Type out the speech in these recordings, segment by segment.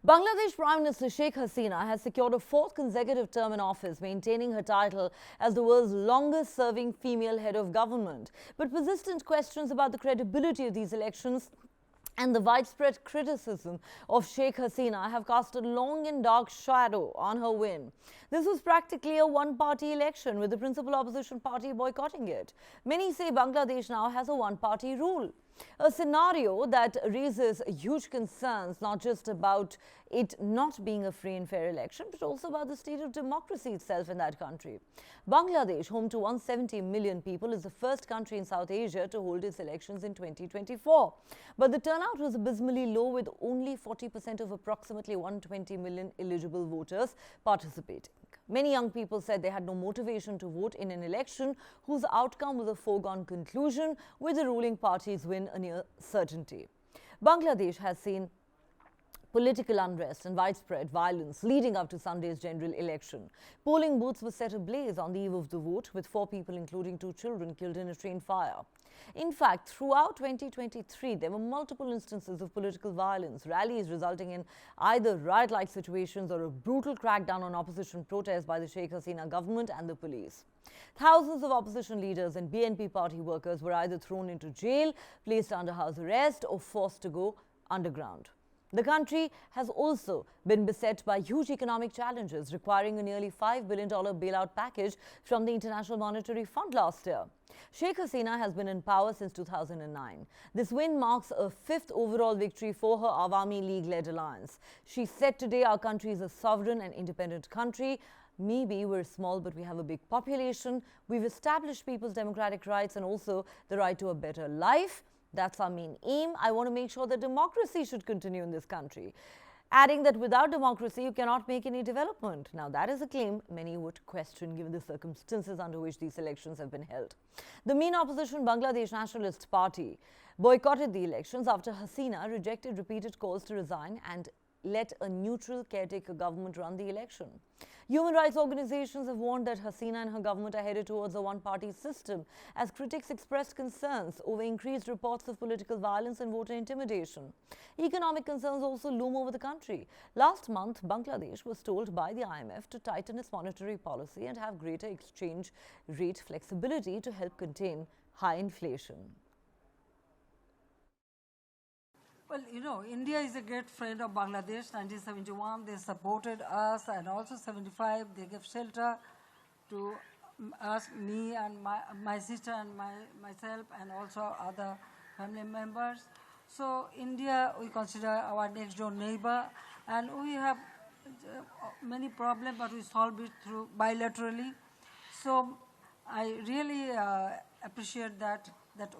Bangladesh Prime Minister Sheikh Hasina has secured a fourth consecutive term in office, maintaining her title as the world's longest-serving female head of government. But persistent questions about the credibility of these elections and the widespread criticism of Sheikh Hasina have cast a long and dark shadow on her win. This was practically a one-party election, with the principal opposition party boycotting it. Many say Bangladesh now has a one-party rule. A scenario that raises huge concerns, not just about it not being a free and fair election, but also about the state of democracy itself in that country. Bangladesh, home to 170 million people, is the first country in South Asia to hold its elections in 2024. But the turnout was abysmally low, with only 40% of approximately 120 million eligible voters participating. Many young people said they had no motivation to vote in an election whose outcome was a foregone conclusion, with the ruling party's win a near certainty. Bangladesh has seen political unrest and widespread violence leading up to Sunday's general election. Polling booths were set ablaze on the eve of the vote, with 4 people, including 2 children, killed in a train fire. In fact, throughout 2023, there were multiple instances of political violence, rallies resulting in either riot-like situations or a brutal crackdown on opposition protests by the Sheikh Hasina government and the police. Thousands of opposition leaders and BNP party workers were either thrown into jail, placed under house arrest, or forced to go underground. The country has also been beset by huge economic challenges, requiring a nearly $5 billion bailout package from the International Monetary Fund last year. Sheikh Hasina has been in power since 2009. This win marks a 5th overall victory for her Awami League-led alliance. She said today, "Our country is a sovereign and independent country. Maybe we're small, but we have a big population. We've established people's democratic rights and also the right to a better life. That's our main aim. I want to make sure that democracy should continue in this country," adding that without democracy, you cannot make any development. Now, that is a claim many would question given the circumstances under which these elections have been held. The main opposition, Bangladesh Nationalist Party, boycotted the elections after Hasina rejected repeated calls to resign and let a neutral caretaker government run the election. Human rights organizations have warned that Hasina and her government are headed towards a one-party system, as critics expressed concerns over increased reports of political violence and voter intimidation. Economic concerns also loom over the country. Last month, Bangladesh was told by the IMF to tighten its monetary policy and have greater exchange rate flexibility to help contain high inflation. Well, you know, India is a great friend of Bangladesh. 1971, they supported us, and also 75, they gave shelter to us, me and my sister and myself, and also other family members. So India, we consider our next door neighbor, and we have many problems, but we solve it through bilaterally. So I really appreciate that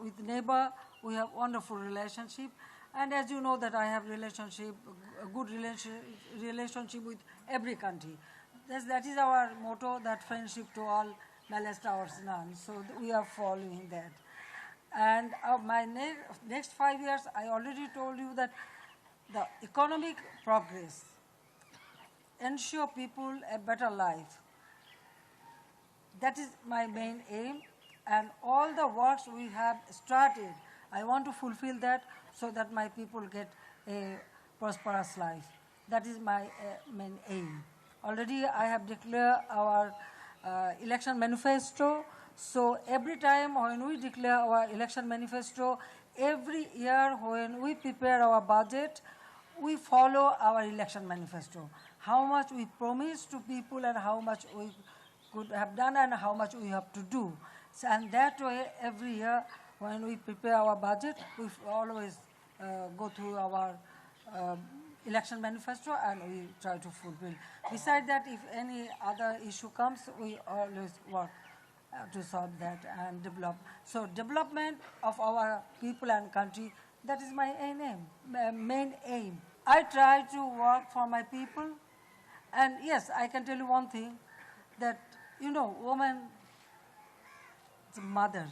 with neighbor, we have wonderful relationship. And as you know that I have a good relationship with every country. That is our motto, that friendship to all, malice towards none. So we are following that. And my next 5 years, I already told you that the economic progress, ensure people a better life. That is my main aim. And all the works we have started, I want to fulfill that, so that my people get a prosperous life. That is my main aim. Already I have declared our election manifesto. So every time when we declare our election manifesto, every year when we prepare our budget, we follow our election manifesto. How much we promise to people and how much we could have done and how much we have to do. So, and that way, every year when we prepare our budget, we always go through our election manifesto and we try to fulfill. Besides that, if any other issue comes, we always work to solve that and develop. So development of our people and country, that is my main aim. I try to work for my people. And yes, I can tell you one thing, that, you know, woman is a mother.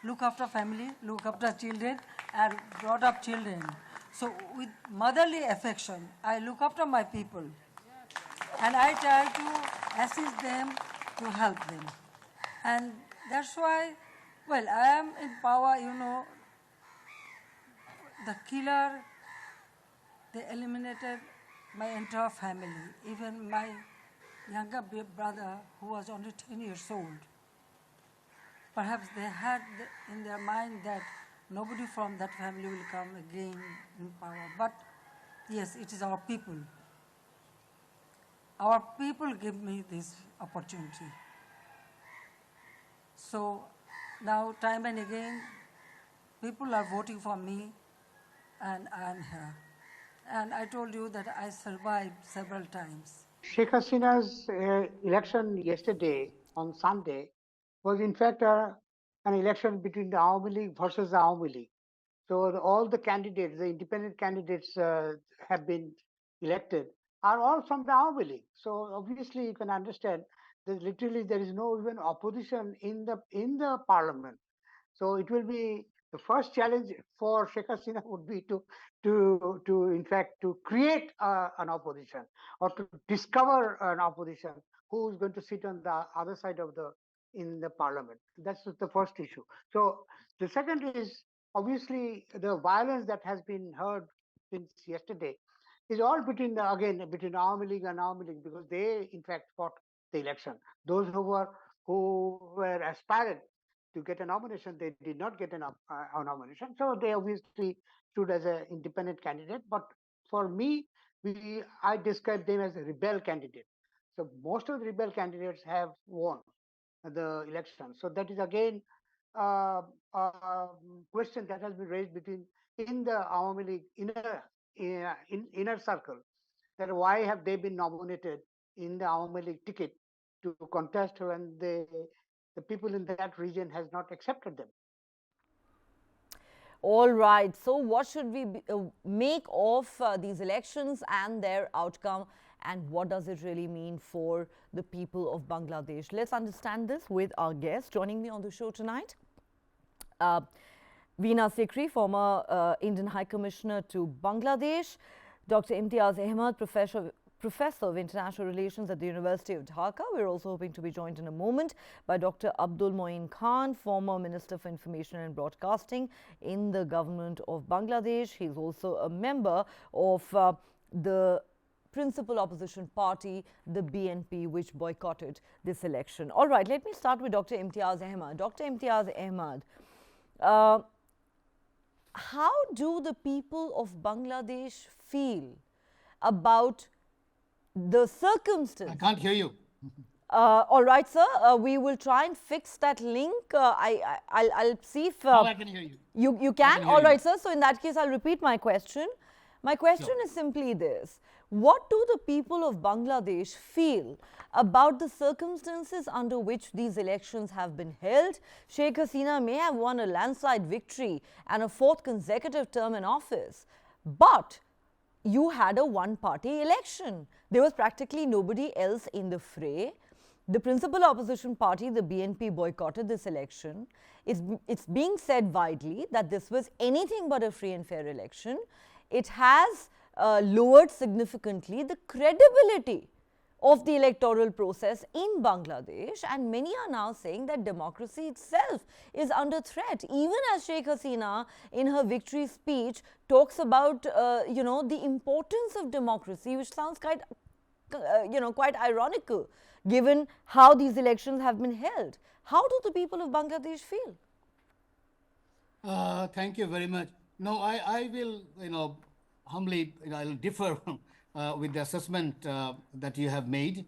Look after family, look after children, and brought up children. So with motherly affection, I look after my people. And I try to assist them, to help them. And that's why, well, I am in power, you know, the killer they eliminated my entire family, even my younger brother, who was only 10 years old. Perhaps they had in their mind that nobody from that family will come again in power. But yes, it is our people. Our people give me this opportunity. So now, time and again, people are voting for me, and I am here. And I told you that I survived several times. Sheikh Hasina's election yesterday on Sunday was in fact an election between the Awami League versus the Awami League. So all the candidates, the independent candidates have been elected are all from the Awami League. So obviously you can understand that literally there is no even opposition in the parliament. So it will be the first challenge for Sheikh Hasina would be to in fact to create an opposition or to discover an opposition who is going to sit on the other side of in the parliament. That's the first issue. So the second is obviously the violence that has been heard since yesterday is all between between Awami League and Awami League because they in fact fought the election. Those who were aspired to get a nomination, they did not get a nomination. So they obviously stood as an independent candidate. But for me, I describe them as a rebel candidate. So most of the rebel candidates have won the election. So that is again a question that has been raised in the Awami League inner circle, that why have they been nominated in the Awami League ticket to contest when the people in that region has not accepted them. All right. So, what should we make of these elections and their outcome, and what does it really mean for the people of Bangladesh? Let's understand this with our guest. Joining me on the show tonight, Veena Sikri, former Indian High Commissioner to Bangladesh, Dr. Imtiaz Ahmed, Professor of International Relations at the University of Dhaka. We're also hoping to be joined in a moment by Dr. Abdul Moin Khan, former Minister for Information and Broadcasting in the government of Bangladesh. He's also a member of the principal opposition party, the BNP, which boycotted this election. All right, let me start with Dr. Imtiaz Ahmed. Dr. Imtiaz Ahmed, how do the people of Bangladesh feel about the circumstances? I can't hear you. All right, sir. We will try and fix that link. I'll see if I can hear you. You can. All right, you. sir. So in that case, I'll repeat my question. My question is simply this: what do the people of Bangladesh feel about the circumstances under which these elections have been held? Sheikh Hasina may have won a landslide victory and a fourth consecutive term in office, but you had a one-party election. There was practically nobody else in the fray. The principal opposition party, the BNP, boycotted this election. It's being said widely that this was anything but a free and fair election. It has lowered significantly the credibility of the electoral process in Bangladesh, and many are now saying that democracy itself is under threat, even as Sheikh Hasina in her victory speech talks about the importance of democracy, which sounds quite ironical given how these elections have been held. How do the people of Bangladesh feel? Thank you very much. No, I will, humbly, I'll differ with the assessment that you have made.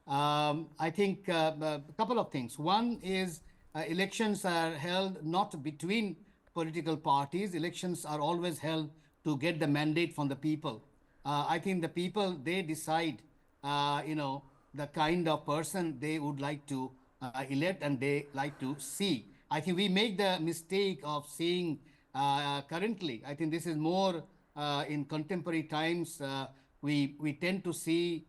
I think a couple of things. One is elections are held not between political parties. Elections are always held to get the mandate from the people. I think the people, they decide, the kind of person they would like to elect and they like to see. I think we make the mistake of seeing currently, I think this is more in contemporary times, we tend to see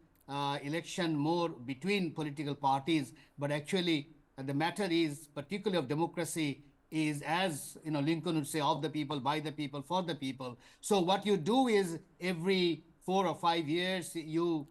election more between political parties, but actually the matter is, particularly of democracy, is, as Lincoln would say, of the people, by the people, for the people. So what you do is every 4 or 5 years you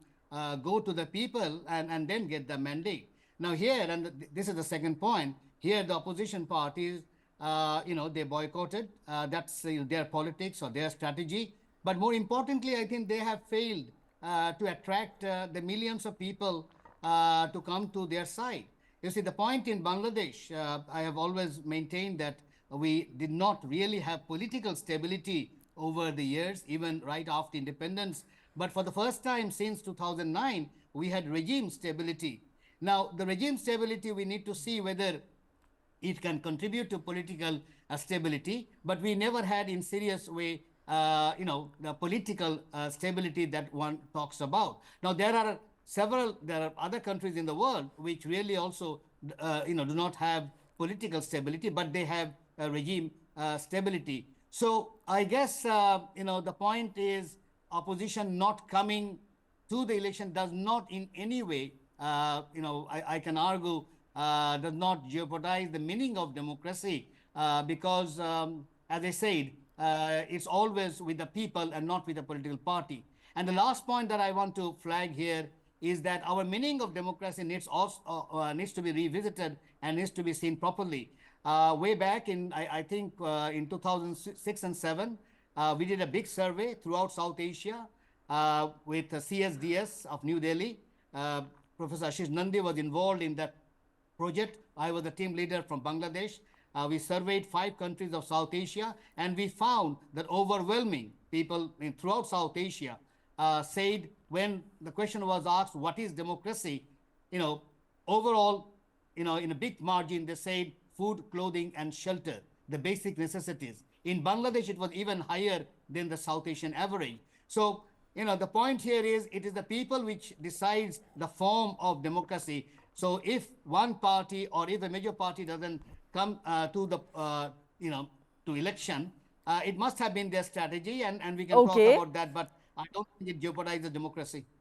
go to the people and then get the mandate. Now here, and this is the second point, here the opposition parties, they boycotted. That's their politics or their strategy. But more importantly, I think they have failed to attract the millions of people to come to their side. You see, the point in Bangladesh, I have always maintained that we did not really have political stability over the years, even right after independence. But for the first time since 2009, we had regime stability. Now, the regime stability, we need to see whether it can contribute to political stability, but we never had in serious way, the political stability that one talks about. Now, there are other countries in the world which really also, do not have political stability, but they have regime stability. So I guess, the point is opposition not coming to the election does not in any way, I can argue, does not jeopardize the meaning of democracy because, as I said, it's always with the people and not with the political party. And the last point that I want to flag here is that our meaning of democracy needs to be revisited and needs to be seen properly. Way back in, I think, in 2006 and 7, we did a big survey throughout South Asia with CSDS of New Delhi. Professor Ashish Nandi was involved in that project. I was the team leader from Bangladesh. We surveyed 5 countries of South Asia, and we found that overwhelming people throughout South Asia said, when the question was asked, what is democracy? Overall, in a big margin, they said food, clothing, and shelter, the basic necessities. In Bangladesh, it was even higher than the South Asian average. So, the point here is it is the people which decides the form of democracy. So if one party or if a major party doesn't come to election, it must have been their strategy, and we can talk Okay. about that, but I don't think it jeopardizes democracy.